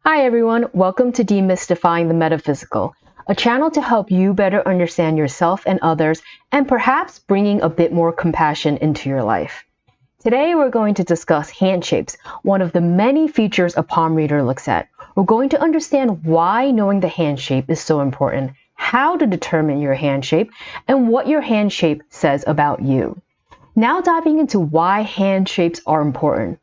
Hi everyone, welcome to Demystifying the Metaphysical, a channel to help you better understand yourself and others, and perhaps bringing a bit more compassion into your life. Today we're going to discuss hand shapes, one of the many features a palm reader looks at. We're going to understand why knowing the hand shape is so important, how to determine your hand shape, and what your hand shape says about you. Now diving into why hand shapes are important.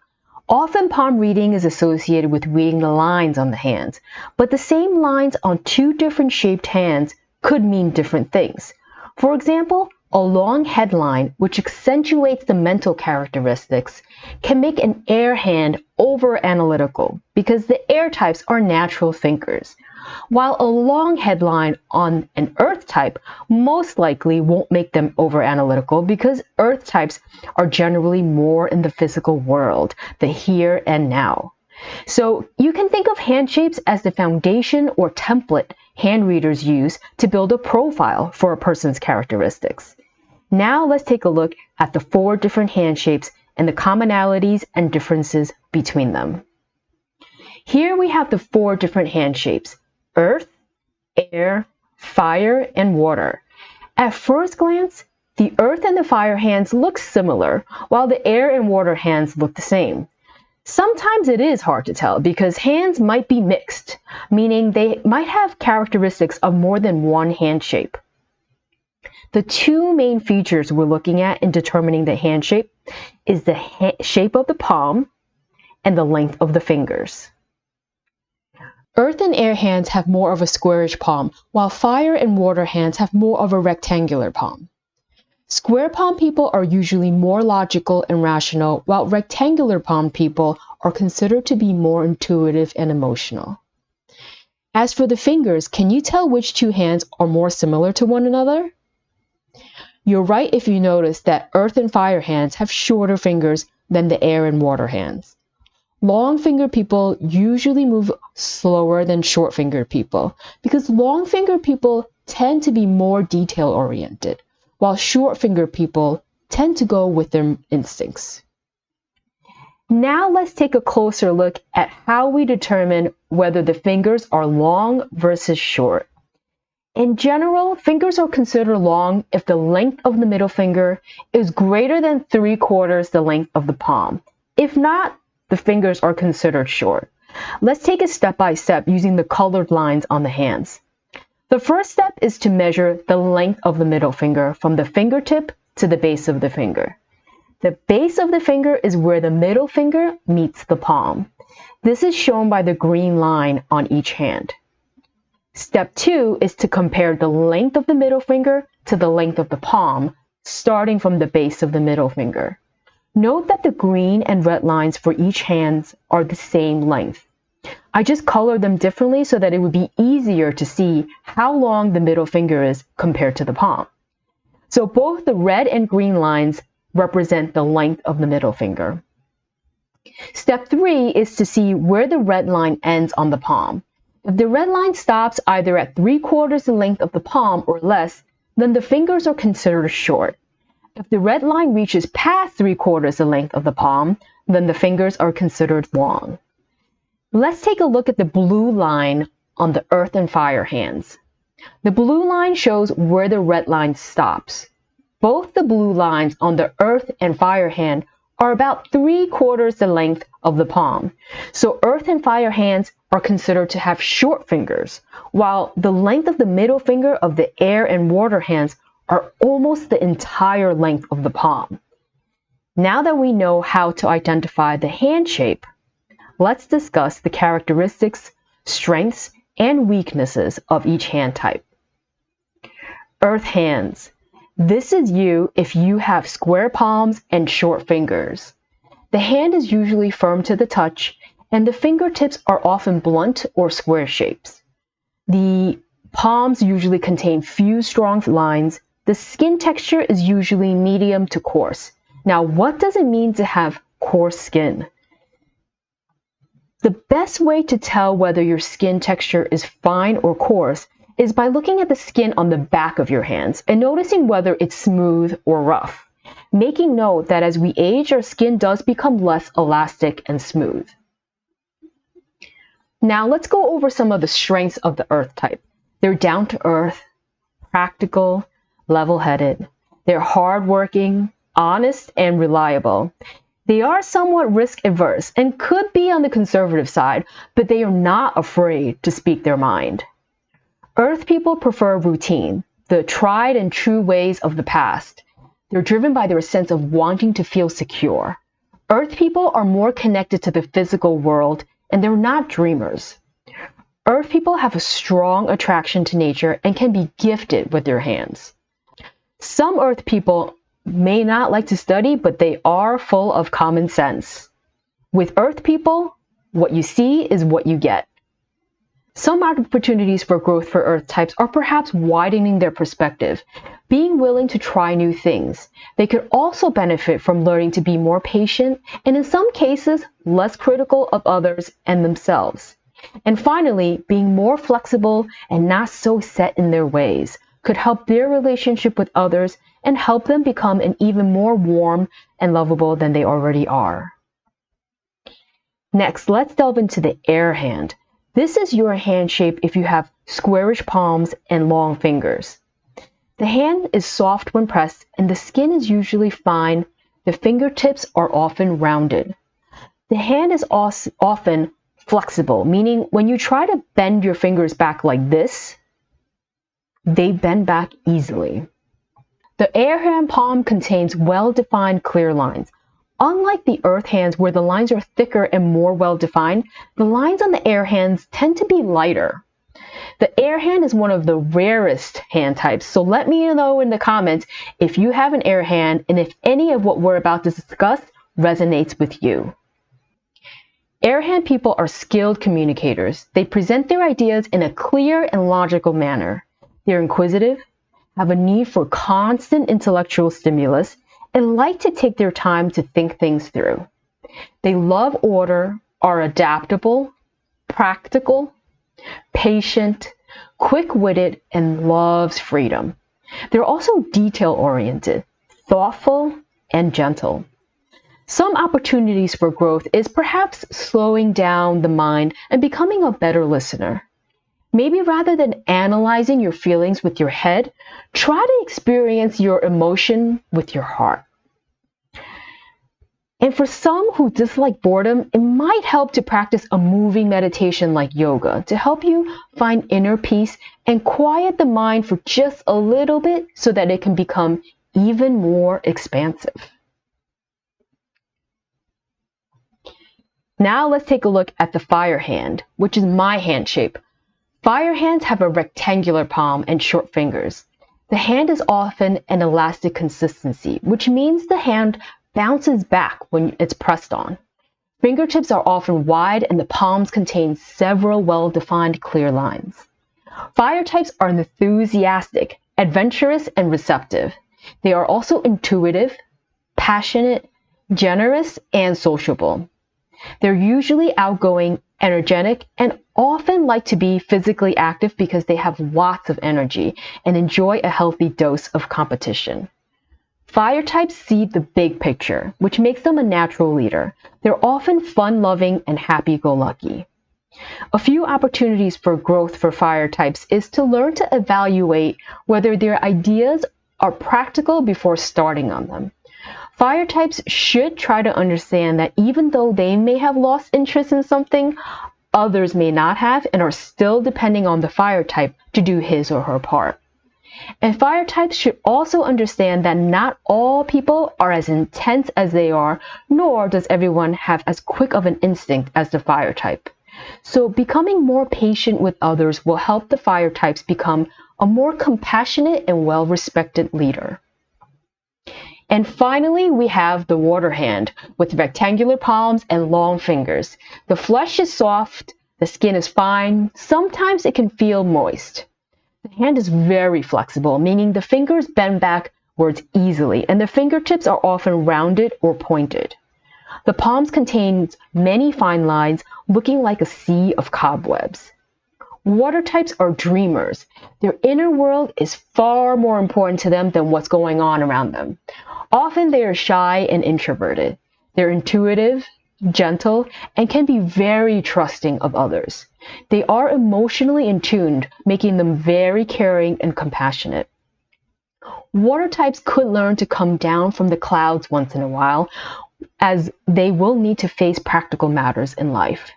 Often palm reading is associated with reading the lines on the hands, but the same lines on two different shaped hands could mean different things. For example, a long headline, which accentuates the mental characteristics, can make an air hand over-analytical because the air types are natural thinkers, while a long headline on an earth type most likely won't make them over-analytical because earth types are generally more in the physical world, the here and now. So you can think of hand shapes as the foundation or template hand readers use to build a profile for a person's characteristics. Now let's take a look at the 4 different hand shapes and the commonalities and differences between them. Here we have the 4 different hand shapes: earth, air, fire, and water. At first glance, the earth and the fire hands look similar, while the air and water hands look the same. Sometimes it is hard to tell because hands might be mixed, meaning they might have characteristics of more than one hand shape. The 2 main features we're looking at in determining the hand shape is the shape of the palm and the length of the fingers. Earth and air hands have more of a squarish palm, while fire and water hands have more of a rectangular palm. Square palm people are usually more logical and rational, while rectangular palm people are considered to be more intuitive and emotional. As for the fingers, can you tell which 2 hands are more similar to one another? You're right if you notice that earth and fire hands have shorter fingers than the air and water hands. Long-fingered people usually move slower than short-fingered people because long-fingered people tend to be more detail-oriented, while short-fingered people tend to go with their instincts. Now let's take a closer look at how we determine whether the fingers are long versus short. In general, fingers are considered long if the length of the middle finger is greater than 3/4 the length of the palm. If not, the fingers are considered short. Let's take it step by step using the colored lines on the hands. The first step is to measure the length of the middle finger from the fingertip to the base of the finger. The base of the finger is where the middle finger meets the palm. This is shown by the green line on each hand. Step 2 is to compare the length of the middle finger to the length of the palm, starting from the base of the middle finger. Note that the green and red lines for each hand are the same length. I just colored them differently so that it would be easier to see how long the middle finger is compared to the palm. So both the red and green lines represent the length of the middle finger. Step 3 is to see where the red line ends on the palm. If the red line stops either at 3/4 the length of the palm or less, then the fingers are considered short. If the red line reaches past 3/4 the length of the palm, then the fingers are considered long. Let's take a look at the blue line on the earth and fire hands. The blue line shows where the red line stops. Both the blue lines on the earth and fire hand are about 3/4 the length of the palm. So earth and fire hands are considered to have short fingers, while the length of the middle finger of the air and water hands are almost the entire length of the palm. Now that we know how to identify the hand shape, let's discuss the characteristics, strengths, and weaknesses of each hand type. Earth hands. This is you if you have square palms and short fingers. The hand is usually firm to the touch, and the fingertips are often blunt or square shapes. The palms usually contain few strong lines. The skin texture is usually medium to coarse. Now, what does it mean to have coarse skin? The best way to tell whether your skin texture is fine or coarse is by looking at the skin on the back of your hands and noticing whether it's smooth or rough, making note that as we age, our skin does become less elastic and smooth. Now let's go over some of the strengths of the earth type. They're down to earth, practical, level-headed. They're hardworking, honest, and reliable. They are somewhat risk-averse and could be on the conservative side, but they are not afraid to speak their mind. Earth people prefer routine, the tried and true ways of the past. They're driven by their sense of wanting to feel secure. Earth people are more connected to the physical world, and they're not dreamers. Earth people have a strong attraction to nature and can be gifted with their hands. Some Earth people may not like to study, but they are full of common sense. With Earth people, what you see is what you get. Some opportunities for growth for Earth types are perhaps widening their perspective, being willing to try new things. They could also benefit from learning to be more patient and, in some cases, less critical of others and themselves. And finally, being more flexible and not so set in their ways could help their relationship with others and help them become an even more warm and lovable than they already are. Next, let's delve into the air hand. This is your hand shape if you have squarish palms and long fingers. The hand is soft when pressed and the skin is usually fine. The fingertips are often rounded. The hand is often flexible, meaning when you try to bend your fingers back like this, they bend back easily. The air hand palm contains well-defined clear lines. Unlike the earth hands where the lines are thicker and more well-defined, the lines on the air hands tend to be lighter. The air hand is one of the rarest hand types, so let me know in the comments if you have an air hand and if any of what we're about to discuss resonates with you. Air hand people are skilled communicators. They present their ideas in a clear and logical manner. They're inquisitive, have a need for constant intellectual stimulus, and like to take their time to think things through. They love order, are adaptable, practical, patient, quick-witted, and loves freedom. They're also detail-oriented, thoughtful, and gentle. Some opportunities for growth is perhaps slowing down the mind and becoming a better listener. Maybe rather than analyzing your feelings with your head, try to experience your emotion with your heart. And for some who dislike boredom, it might help to practice a moving meditation like yoga to help you find inner peace and quiet the mind for just a little bit so that it can become even more expansive. Now let's take a look at the fire hand, which is my hand shape. Fire hands have a rectangular palm and short fingers. The hand is often an elastic consistency, which means the hand bounces back when it's pressed on. Fingertips are often wide and the palms contain several well-defined clear lines. Fire types are enthusiastic, adventurous, and receptive. They are also intuitive, passionate, generous, and sociable. They're usually outgoing, energetic, and often like to be physically active because they have lots of energy and enjoy a healthy dose of competition. Fire types see the big picture, which makes them a natural leader. They're often fun-loving and happy-go-lucky. A few opportunities for growth for fire types is to learn to evaluate whether their ideas are practical before starting on them. Fire types should try to understand that even though they may have lost interest in something, others may not have and are still depending on the fire type to do his or her part. And fire types should also understand that not all people are as intense as they are, nor does everyone have as quick of an instinct as the fire type. So becoming more patient with others will help the fire types become a more compassionate and well-respected leader. And finally, we have the water hand with rectangular palms and long fingers. The flesh is soft, the skin is fine, sometimes it can feel moist. The hand is very flexible, meaning the fingers bend backwards easily, and the fingertips are often rounded or pointed. The palms contain many fine lines, looking like a sea of cobwebs. Water types are dreamers. Their inner world is far more important to them than what's going on around them. Often they are shy and introverted. They're intuitive, gentle, and can be very trusting of others. They are emotionally in tune, making them very caring and compassionate. Water types could learn to come down from the clouds once in a while, as they will need to face practical matters in life.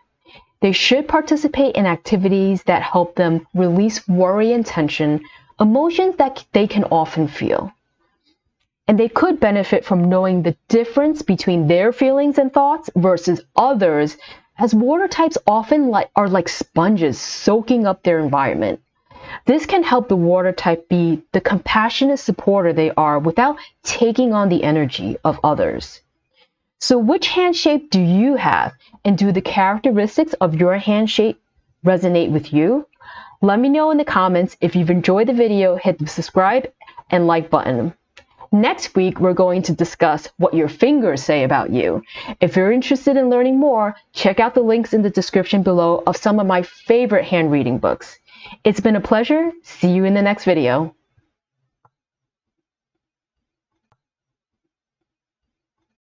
They should participate in activities that help them release worry and tension, emotions that they can often feel. And they could benefit from knowing the difference between their feelings and thoughts versus others, as water types often are like sponges soaking up their environment. This can help the water type be the compassionate supporter they are without taking on the energy of others. So which hand shape do you have, and do the characteristics of your hand shape resonate with you? Let me know in the comments. If you've enjoyed the video, hit the subscribe and like button. Next week, we're going to discuss what your fingers say about you. If you're interested in learning more, check out the links in the description below of some of my favorite hand reading books. It's been a pleasure. See you in the next video.